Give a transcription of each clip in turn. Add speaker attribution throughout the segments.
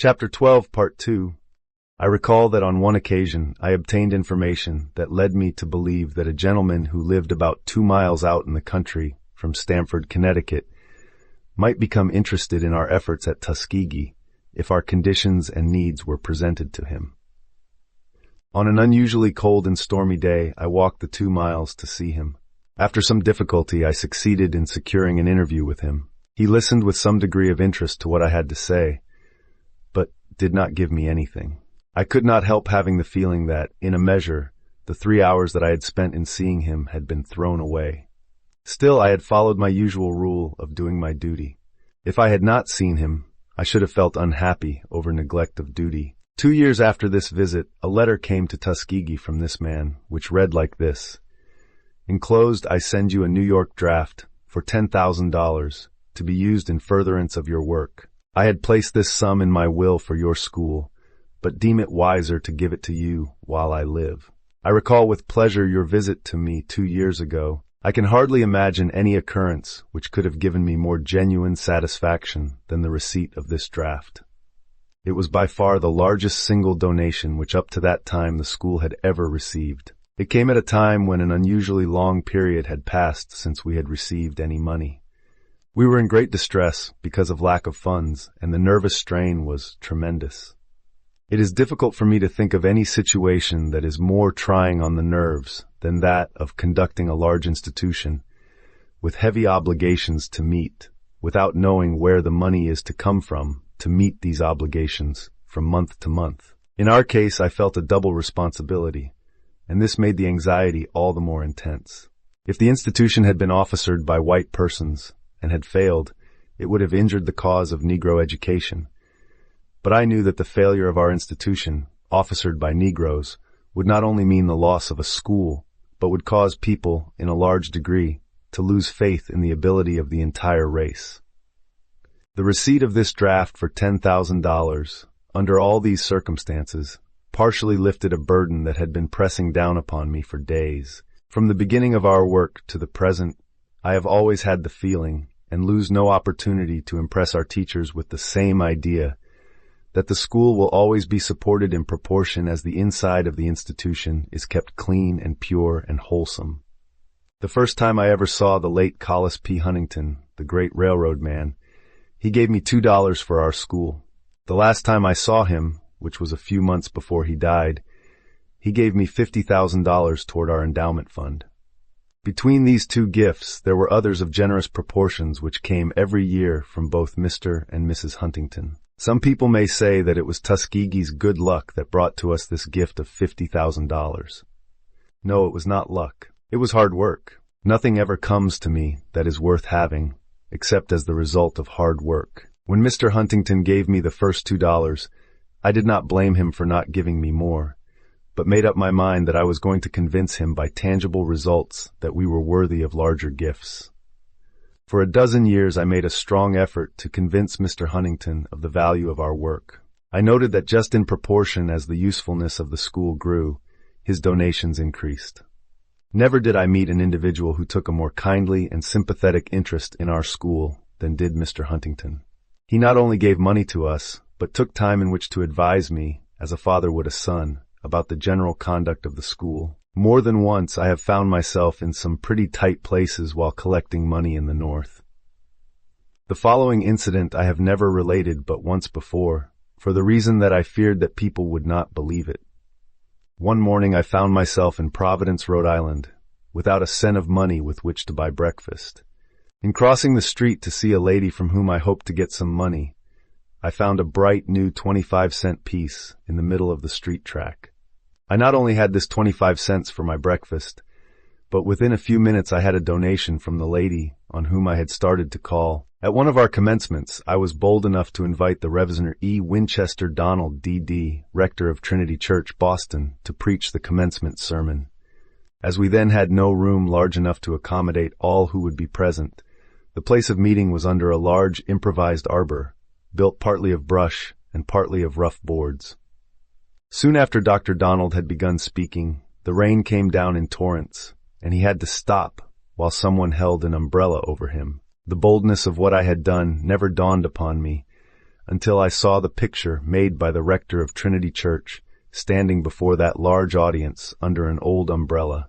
Speaker 1: Chapter 12, Part 2. I recall that on one occasion I obtained information that led me to believe that a gentleman who lived about 2 miles out in the country from Stamford, Connecticut, might become interested in our efforts at Tuskegee if our conditions and needs were presented to him. On an unusually cold and stormy day, I walked the 2 miles to see him. After some difficulty, I succeeded in securing an interview with him. He listened with some degree of interest to what I had to say, but did not give me anything. I could not help having the feeling that, in a measure, the 3 hours that I had spent in seeing him had been thrown away. Still, I had followed my usual rule of doing my duty. If I had not seen him, I should have felt unhappy over neglect of duty. 2 years after this visit, a letter came to Tuskegee from this man, which read like this: "Enclosed, I send you a New York draft for $10,000 to be used in furtherance of your work. I had placed this sum in my will for your school, but deem it wiser to give it to you while I live. I recall with pleasure your visit to me 2 years ago. I can hardly imagine any occurrence which could have given me more genuine satisfaction than the receipt of this draft. It was by far the largest single donation which up to that time the school had ever received. It came at a time when an unusually long period had passed since we had received any money. We were in great distress because of lack of funds, and the nervous strain was tremendous. It is difficult for me to think of any situation that is more trying on the nerves than that of conducting a large institution with heavy obligations to meet, without knowing where the money is to come from to meet these obligations from month to month. In our case, I felt a double responsibility, and this made the anxiety all the more intense. If the institution had been officered by white persons and had failed, it would have injured the cause of Negro education. But I knew that the failure of our institution, officered by Negroes, would not only mean the loss of a school, but would cause people, in a large degree, to lose faith in the ability of the entire race. The receipt of this draft for $10,000, under all these circumstances, partially lifted a burden that had been pressing down upon me for days. From the beginning of our work to the present, I have always had the feeling, and lose no opportunity to impress our teachers with the same idea, that the school will always be supported in proportion as the inside of the institution is kept clean and pure and wholesome. The first time I ever saw the late Collis P. Huntington, the great railroad man, he gave me $2 for our school. The last time I saw him, which was a few months before he died, he gave me $50,000 toward our endowment fund. Between these two gifts, there were others of generous proportions which came every year from both Mr. and Mrs. Huntington. Some people may say that it was Tuskegee's good luck that brought to us this gift of $50,000. No, it was not luck. It was hard work. Nothing ever comes to me that is worth having, except as the result of hard work. When Mr. Huntington gave me the first $2, I did not blame him for not giving me more, but made up my mind that I was going to convince him by tangible results that we were worthy of larger gifts. For a dozen years I made a strong effort to convince Mr. Huntington of the value of our work. I noted that just in proportion as the usefulness of the school grew, his donations increased. Never did I meet an individual who took a more kindly and sympathetic interest in our school than did Mr. Huntington. He not only gave money to us, but took time in which to advise me, as a father would a son, about the general conduct of the school. More than once I have found myself in some pretty tight places while collecting money in the North. The following incident I have never related but once before, for the reason that I feared that people would not believe it. One morning I found myself in Providence, Rhode Island, without a cent of money with which to buy breakfast. In crossing the street to see a lady from whom I hoped to get some money, I found a bright new 25-cent piece in the middle of the street track. I not only had this 25 cents for my breakfast, but within a few minutes I had a donation from the lady on whom I had started to call. At one of our commencements, I was bold enough to invite the Rev. E. Winchester Donald, D.D., rector of Trinity Church, Boston, to preach the commencement sermon. As we then had no room large enough to accommodate all who would be present, the place of meeting was under a large improvised arbor, built partly of brush and partly of rough boards. Soon after Dr. Donald had begun speaking, the rain came down in torrents, and he had to stop while someone held an umbrella over him. The boldness of what I had done never dawned upon me until I saw the picture made by the rector of Trinity Church standing before that large audience under an old umbrella,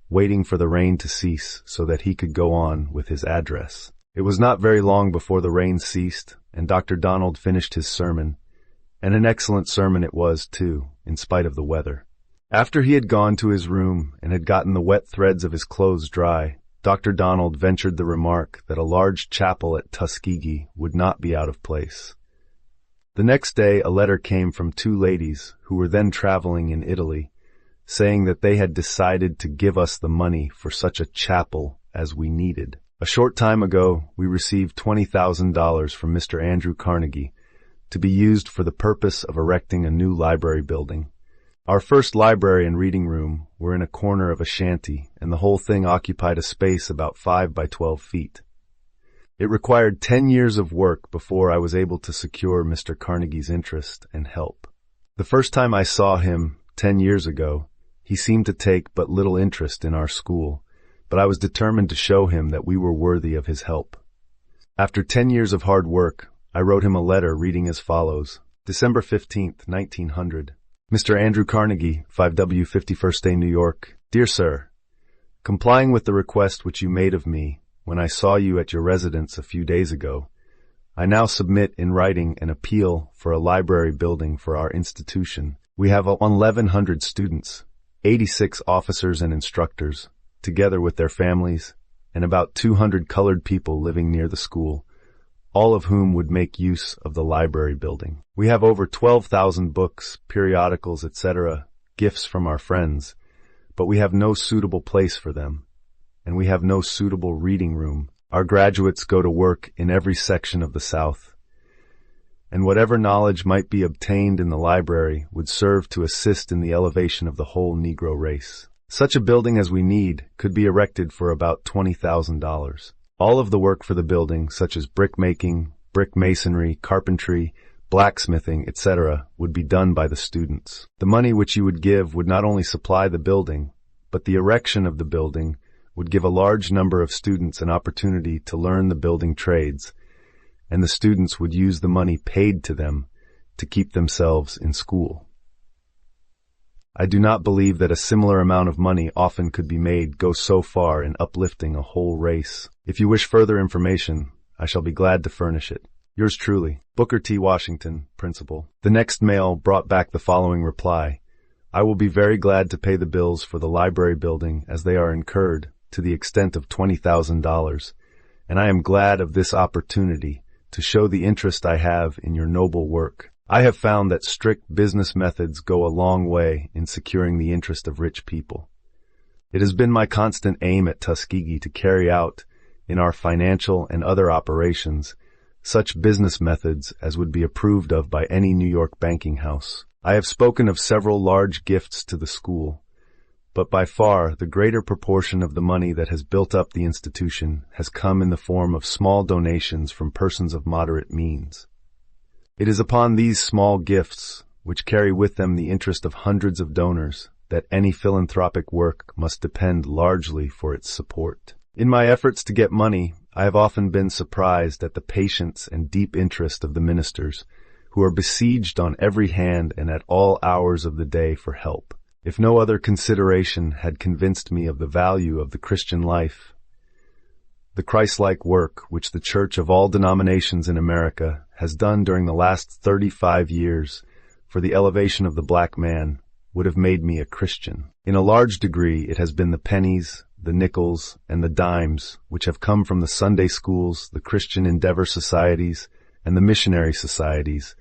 Speaker 1: waiting for the rain to cease so that he could go on with his address. It was not very long before the rain ceased and Dr. Donald finished his sermon, and an excellent sermon it was, too, in spite of the weather. After he had gone to his room and had gotten the wet threads of his clothes dry, Dr. Donald ventured the remark that a large chapel at Tuskegee would not be out of place. The next day a letter came from two ladies who were then traveling in Italy, saying that they had decided to give us the money for such a chapel as we needed. A short time ago, we received $20,000 from Mr. Andrew Carnegie to be used for the purpose of erecting a new library building. Our first library and reading room were in a corner of a shanty, and the whole thing occupied a space about 5 by 12 feet. It required 10 years of work before I was able to secure Mr. Carnegie's interest and help. The first time I saw him, 10 years ago, he seemed to take but little interest in our school, but I was determined to show him that we were worthy of his help. After 10 years of hard work, I wrote him a letter reading as follows. December 15th, 1900. Mr. Andrew Carnegie, 5W 51st A, New York. Dear Sir, complying with the request which you made of me when I saw you at your residence a few days ago, I now submit in writing an appeal for a library building for our institution. We have 1,100 students, 86 officers and instructors, together with their families, and about 200 colored people living near the school, all of whom would make use of the library building. We have over 12,000 books, periodicals, etc., gifts from our friends, but we have no suitable place for them, and we have no suitable reading room. Our graduates go to work in every section of the South, and whatever knowledge might be obtained in the library would serve to assist in the elevation of the whole Negro race. Such a building as we need could be erected for about $20,000. All of the work for the building, such as brick making, brick masonry, carpentry, blacksmithing, etc., would be done by the students. The money which you would give would not only supply the building, but the erection of the building would give a large number of students an opportunity to learn the building trades, and the students would use the money paid to them to keep themselves in school. I do not believe that a similar amount of money often could be made go so far in uplifting a whole race. If you wish further information, I shall be glad to furnish it. Yours truly, Booker T. Washington, Principal. The next mail brought back the following reply. I will be very glad to pay the bills for the library building as they are incurred to the extent of $20,000, and I am glad of this opportunity to show the interest I have in your noble work. I have found that strict business methods go a long way in securing the interest of rich people. It has been my constant aim at Tuskegee to carry out, in our financial and other operations, such business methods as would be approved of by any New York banking house. I have spoken of several large gifts to the school, but by far the greater proportion of the money that has built up the institution has come in the form of small donations from persons of moderate means. It is upon these small gifts, which carry with them the interest of hundreds of donors, that any philanthropic work must depend largely for its support. In my efforts to get money, I have often been surprised at the patience and deep interest of the ministers, who are besieged on every hand and at all hours of the day for help. If no other consideration had convinced me of the value of the Christian life, the Christ-like work which the Church of all denominations in America has done during the last 35 years for the elevation of the black man would have made me a Christian. In a large degree, it has been the pennies, the nickels, and the dimes which have come from the Sunday schools, the Christian Endeavor societies, and the missionary societies,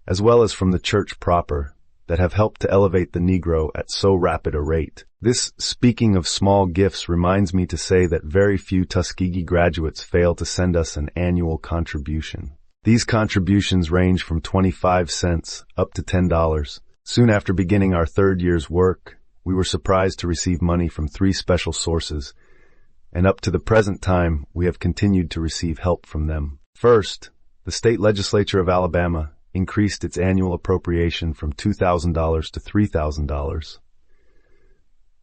Speaker 1: as well as from the church proper, that have helped to elevate the Negro at so rapid a rate. This speaking of small gifts reminds me to say that very few Tuskegee graduates fail to send us an annual contribution. These contributions range from 25 cents up to $10. Soon after beginning our third year's work, we were surprised to receive money from 3 special sources, and up to the present time we have continued to receive help from them. First, the state legislature of Alabama increased its annual appropriation from $2,000 to $3,000.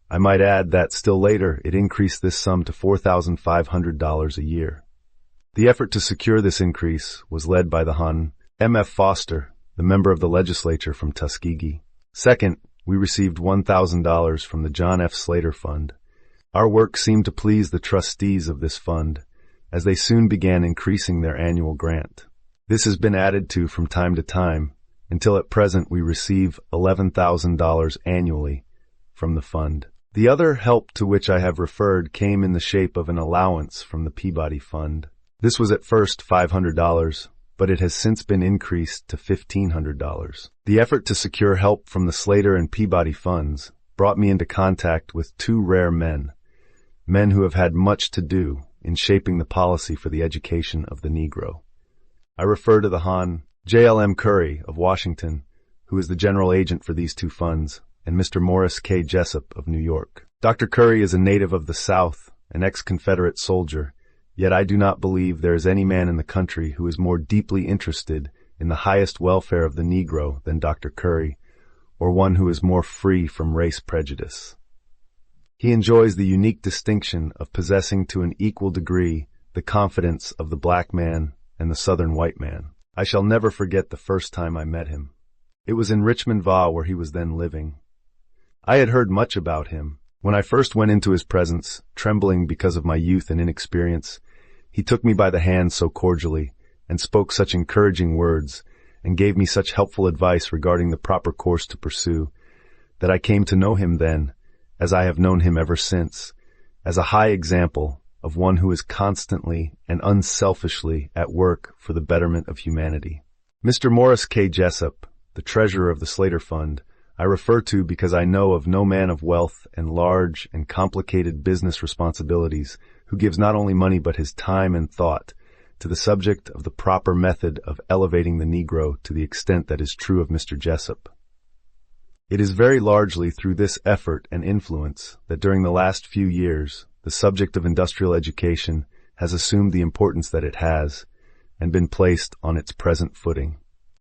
Speaker 1: I might add that still later it increased this sum to $4,500 a year. The effort to secure this increase was led by the Hon. M.F. Foster, the member of the legislature from Tuskegee. Second, we received $1,000 from the John F. Slater Fund. Our work seemed to please the trustees of this fund, as they soon began increasing their annual grant. This has been added to from time to time, until at present we receive $11,000 annually from the fund. The other help to which I have referred came in the shape of an allowance from the Peabody Fund. This was at first $500, but it has since been increased to $1,500. The effort to secure help from the Slater and Peabody funds brought me into contact with two rare men who have had much to do in shaping the policy for the education of the Negro. I refer to the Hon. J.L.M. Curry of Washington, who is the general agent for these two funds, and Mr. Morris K. Jessup of New York. Dr. Curry is a native of the South, an ex-Confederate soldier, yet I do not believe there is any man in the country who is more deeply interested in the highest welfare of the Negro than Dr. Curry, or one who is more free from race prejudice. He enjoys the unique distinction of possessing to an equal degree the confidence of the black man and the Southern white man. I shall never forget the first time I met him. It was in Richmond, Va, where he was then living. I had heard much about him. When I first went into his presence, trembling because of my youth and inexperience, he took me by the hand so cordially, and spoke such encouraging words, and gave me such helpful advice regarding the proper course to pursue, that I came to know him then, as I have known him ever since, as a high example of one who is constantly and unselfishly at work for the betterment of humanity. Mr. Morris K. Jessup, the treasurer of the Slater Fund, I refer to because I know of no man of wealth and large and complicated business responsibilities who gives not only money but his time and thought to the subject of the proper method of elevating the Negro to the extent that is true of Mr. Jessup. It is very largely through this effort and influence that during the last few years the subject of industrial education has assumed the importance that it has and been placed on its present footing.